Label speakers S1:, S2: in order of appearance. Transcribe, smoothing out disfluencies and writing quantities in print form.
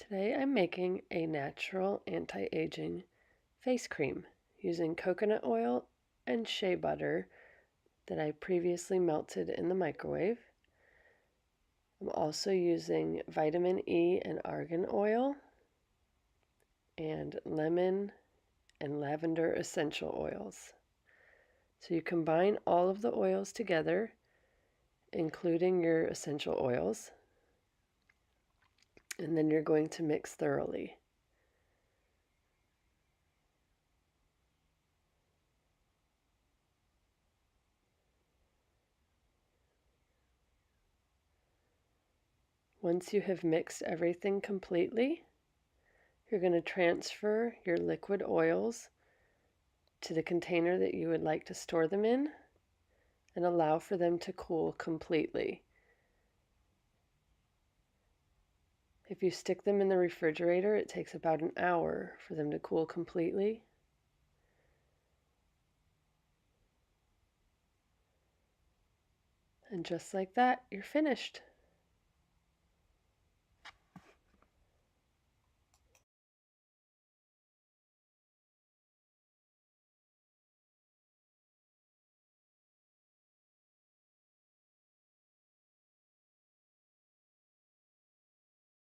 S1: Today I'm making a natural anti-aging face cream using coconut oil and shea butter that I previously melted in the microwave. I'm also using vitamin E and argan oil and lemon and lavender essential oils. So you combine all of the oils together, including your essential oils, and then you're going to mix thoroughly. Once you have mixed everything completely, you're going to transfer your liquid oils to the container that you would like to store them in and allow for them to cool completely. If you stick them in the refrigerator, it takes about an hour for them to cool completely. And just like that, you're finished.